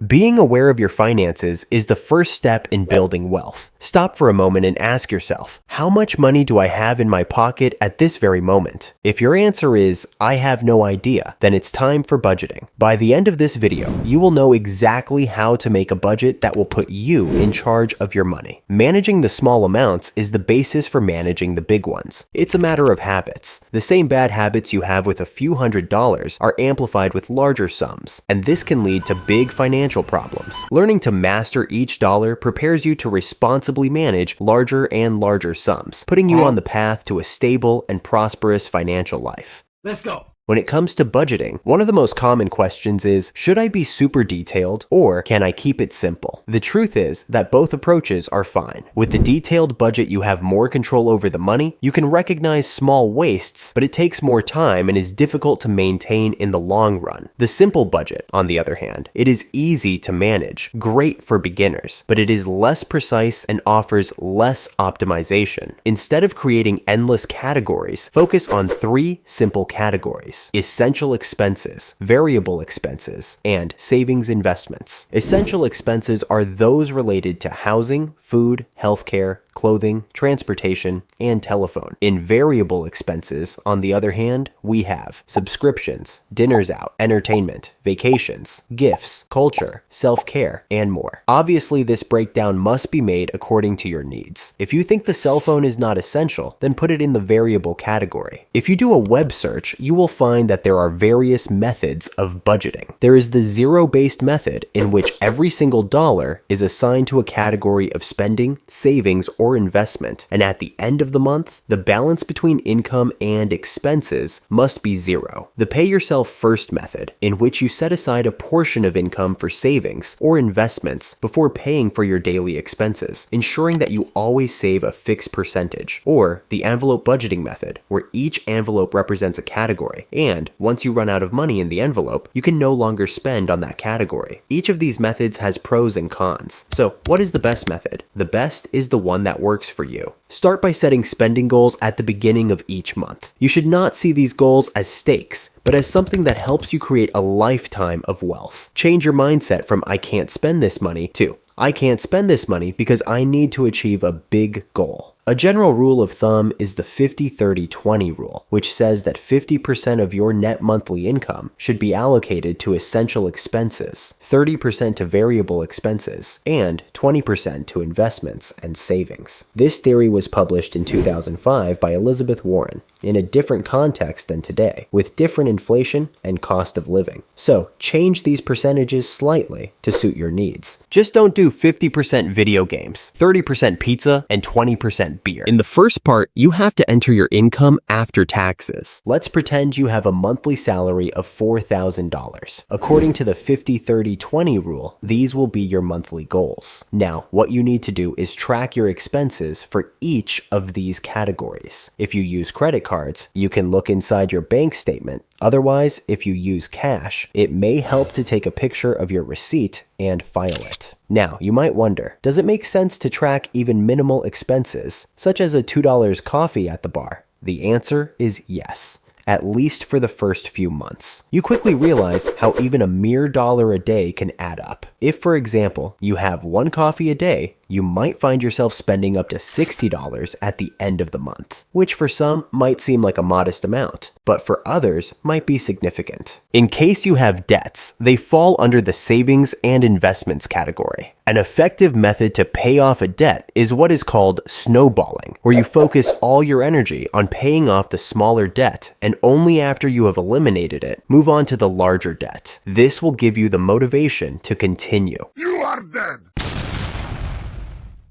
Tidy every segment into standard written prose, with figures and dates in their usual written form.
Being aware of your finances is the first step in building wealth. Stop for a moment and ask yourself, how much money do I have in my pocket at this very moment? If your answer is, I have no idea, then it's time for budgeting. By the end of this video, you will know exactly how to make a budget that will put you in charge of your money. Managing the small amounts is the basis for managing the big ones. It's a matter of habits. The same bad habits you have with a few $100s are amplified with larger sums, and this can lead to big financial problems. Learning to master each dollar prepares you to responsibly manage larger and larger sums, putting you on the path to a stable and prosperous financial life. Let's go. When it comes to budgeting, one of the most common questions is, should I be super detailed or can I keep it simple? The truth is that both approaches are fine. With the detailed budget, you have more control over the money, you can recognize small wastes, but it takes more time and is difficult to maintain in the long run. The simple budget, on the other hand, it is easy to manage, great for beginners, but it is less precise and offers less optimization. Instead of creating endless categories, focus on 3 simple categories: essential expenses, variable expenses, and savings investments. Essential expenses are those related to housing, food, healthcare, clothing, transportation, and telephone. In variable expenses, on the other hand, we have subscriptions, dinners out, entertainment, vacations, gifts, culture, self-care, and more. Obviously, this breakdown must be made according to your needs. If you think the cell phone is not essential, then put it in the variable category. If you do a web search, you will find that there are various methods of budgeting. There is the zero-based method, in which every single dollar is assigned to a category of spending, savings, or investment, and at the end of the month, the balance between income and expenses must be 0. The pay yourself first method, in which you set aside a portion of income for savings or investments before paying for your daily expenses, ensuring that you always save a fixed percentage, or the envelope budgeting method, where each envelope represents a category, and once you run out of money in the envelope, you can no longer spend on that category. Each of these methods has pros and cons. So, what is the best method? The best is the one that works for you. Start by setting spending goals at the beginning of each month. You should not see these goals as stakes, but as something that helps you create a lifetime of wealth. Change your mindset from I can't spend this money to I can't spend this money because I need to achieve a big goal. A general rule of thumb is the 50-30-20 rule, which says that 50% of your net monthly income should be allocated to essential expenses, 30% to variable expenses, and 20% to investments and savings. This theory was published in 2005 by Elizabeth Warren, in a different context than today, with different inflation and cost of living. So change these percentages slightly to suit your needs. Just don't do 50% video games, 30% pizza, and 20% beer. In the first part, you have to enter your income after taxes. Let's pretend you have a monthly salary of $4,000. According to the 50-30-20 rule, these will be your monthly goals. Now, what you need to do is track your expenses for each of these categories. If you use credit cards, you can look inside your bank statement. Otherwise, if you use cash, it may help to take a picture of your receipt and file it. Now, you might wonder, does it make sense to track even minimal expenses, such as a $2 coffee at the bar? The answer is yes, at least for the first few months. You quickly realize how even a mere dollar a day can add up. If, for example, you have 1 coffee a day, you might find yourself spending up to $60 at the end of the month, which for some might seem like a modest amount, but for others might be significant. In case you have debts, they fall under the savings and investments category. An effective method to pay off a debt is what is called snowballing, where you focus all your energy on paying off the smaller debt, and only after you have eliminated it, move on to the larger debt. This will give you the motivation to continue. You are dead.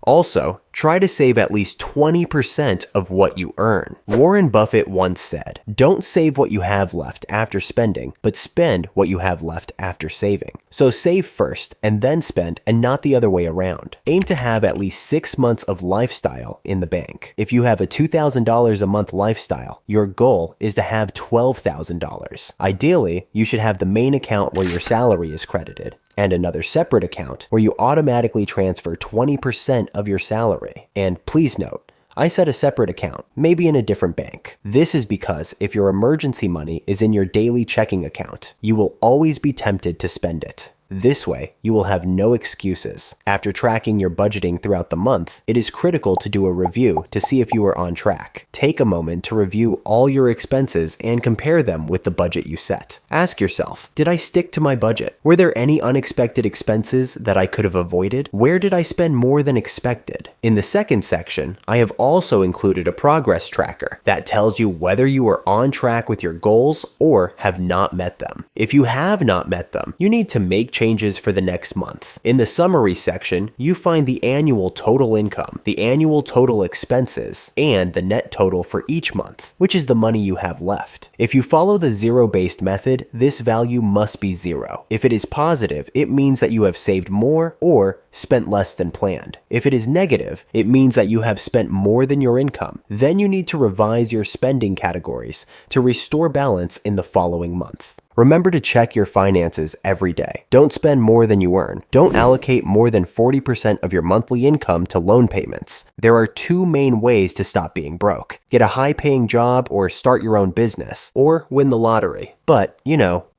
Also, try to save at least 20% of what you earn. Warren Buffett once said, "Don't save what you have left after spending, but spend what you have left after saving." So save first and then spend, and not the other way around. Aim to have at least 6 months of lifestyle in the bank. If you have a $2,000 a month lifestyle, your goal is to have $12,000. Ideally, you should have the main account where your salary is credited, and another separate account where you automatically transfer 20% of your salary. And please note, I set a separate account, maybe in a different bank. This is because if your emergency money is in your daily checking account, you will always be tempted to spend it. This way, you will have no excuses. After tracking your budgeting throughout the month, it is critical to do a review to see if you are on track. Take a moment to review all your expenses and compare them with the budget you set. Ask yourself, did I stick to my budget? Were there any unexpected expenses that I could have avoided? Where did I spend more than expected? In the second section, I have also included a progress tracker that tells you whether you are on track with your goals or have not met them. If you have not met them, you need to make changes for the next month. In the summary section, you find the annual total income, the annual total expenses, and the net total for each month, which is the money you have left. If you follow the zero-based method, this value must be zero. If it is positive, it means that you have saved more or spent less than planned. If it is negative, it means that you have spent more than your income. Then you need to revise your spending categories to restore balance in the following month. Remember to check your finances every day. Don't spend more than you earn. Don't allocate more than 40% of your monthly income to loan payments. There are two main ways to stop being broke: get a high-paying job or start your own business, or win the lottery. But,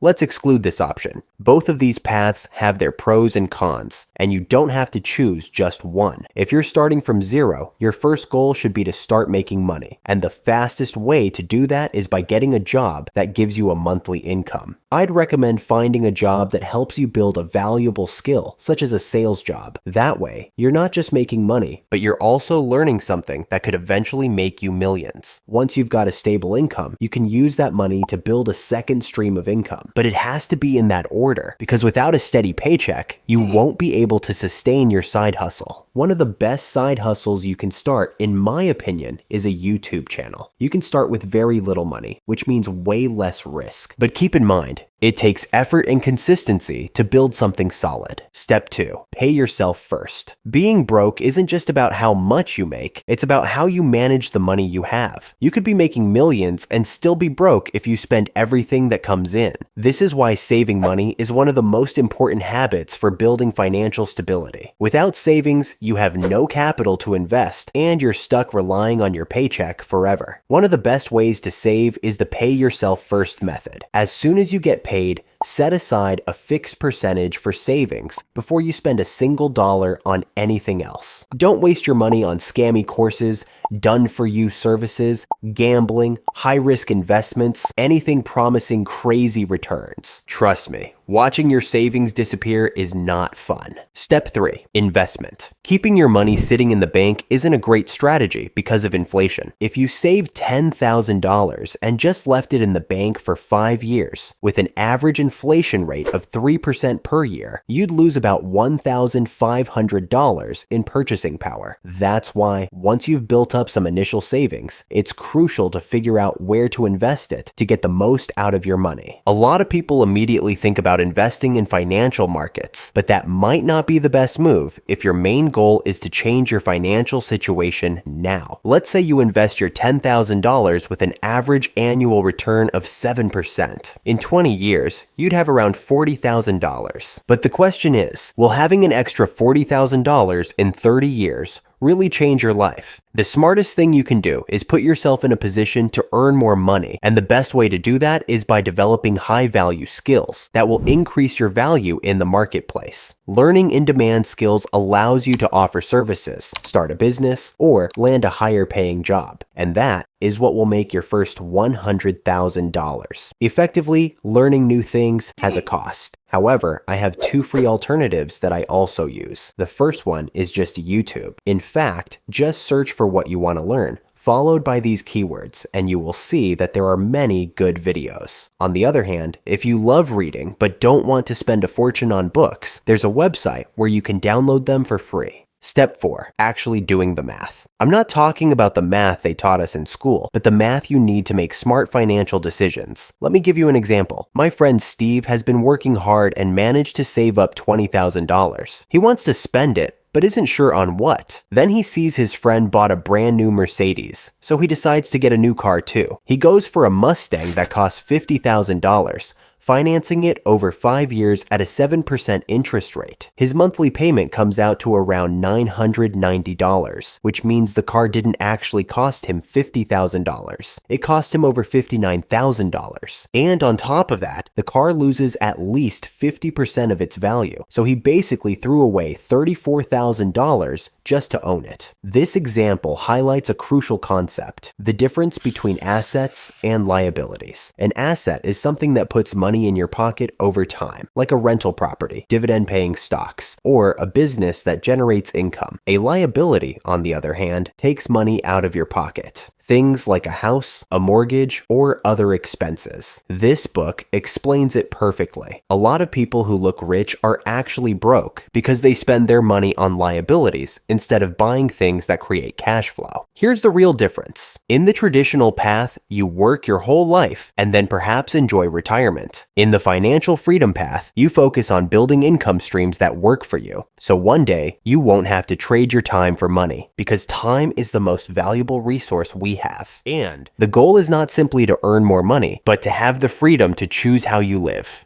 let's exclude this option. Both of these paths have their pros and cons, and you don't have to choose just one. If you're starting from zero, your first goal should be to start making money. And the fastest way to do that is by getting a job that gives you a monthly income. I'd recommend finding a job that helps you build a valuable skill, such as a sales job. That way, you're not just making money, but you're also learning something that could eventually make you millions. Once you've got a stable income, you can use that money to build a second stream of income. But it has to be in that order, because without a steady paycheck, you won't be able to sustain your side hustle. One of the best side hustles you can start, in my opinion, is a YouTube channel. You can start with very little money, which means way less risk. But keep in mind, it takes effort and consistency to build something solid. Step 2. Pay yourself first. Being broke isn't just about how much you make, it's about how you manage the money you have. You could be making millions and still be broke if you spend everything that comes in. This is why saving money is one of the most important habits for building financial stability. Without savings, you have no capital to invest, and you're stuck relying on your paycheck forever. One of the best ways to save is the pay yourself first method. As soon as you get paid, set aside a fixed percentage for savings before you spend a single dollar on anything else. Don't waste your money on scammy courses, done-for-you services, gambling, high-risk investments, anything promising crazy returns. Trust me, watching your savings disappear is not fun. Step 3. Investment. Keeping your money sitting in the bank isn't a great strategy because of inflation. If you saved $10,000 and just left it in the bank for 5 years, with an average inflation rate of 3% per year, you'd lose about $1,500 in purchasing power. That's why, once you've built up some initial savings, it's crucial to figure out where to invest it to get the most out of your money. A lot of people immediately think about investing in financial markets, but that might not be the best move if your main goal is to change your financial situation now. Let's say you invest your $10,000 with an average annual return of 7%. In 20 years, you'd have around $40,000. But the question is, will having an extra $40,000 in 30 years really change your life? The smartest thing you can do is put yourself in a position to earn more money, and the best way to do that is by developing high-value skills that will increase your value in the marketplace. Learning in-demand skills allows you to offer services, start a business, or land a higher-paying job, and that is what will make your first $100,000. Effectively, learning new things has a cost. However, I have 2 free alternatives that I also use. The first one is just YouTube. In fact, just search for what you want to learn, followed by these keywords, and you will see that there are many good videos. On the other hand, if you love reading but don't want to spend a fortune on books, there's a website where you can download them for free. Step 4. Actually doing the math. I'm not talking about the math they taught us in school, but the math you need to make smart financial decisions. Let me give you an example. My friend Steve has been working hard and managed to save up $20,000. He wants to spend it, but isn't sure on what. Then he sees his friend bought a brand new Mercedes, so he decides to get a new car too. He goes for a Mustang that costs $50,000, financing it over 5 years at a 7% interest rate. His monthly payment comes out to around $990, which means the car didn't actually cost him $50,000. It cost him over $59,000. And on top of that, the car loses at least 50% of its value. So he basically threw away $34,000 just to own it. This example highlights a crucial concept: the difference between assets and liabilities. An asset is something that puts money in your pocket over time, like a rental property, dividend-paying stocks, or a business that generates income. A liability, on the other hand, takes money out of your pocket. Things like a house, a mortgage, or other expenses. This book explains it perfectly. A lot of people who look rich are actually broke because they spend their money on liabilities instead of buying things that create cash flow. Here's the real difference. In the traditional path, you work your whole life and then perhaps enjoy retirement. In the financial freedom path, you focus on building income streams that work for you. So one day, you won't have to trade your time for money, because time is the most valuable resource we have. And the goal is not simply to earn more money, but to have the freedom to choose how you live.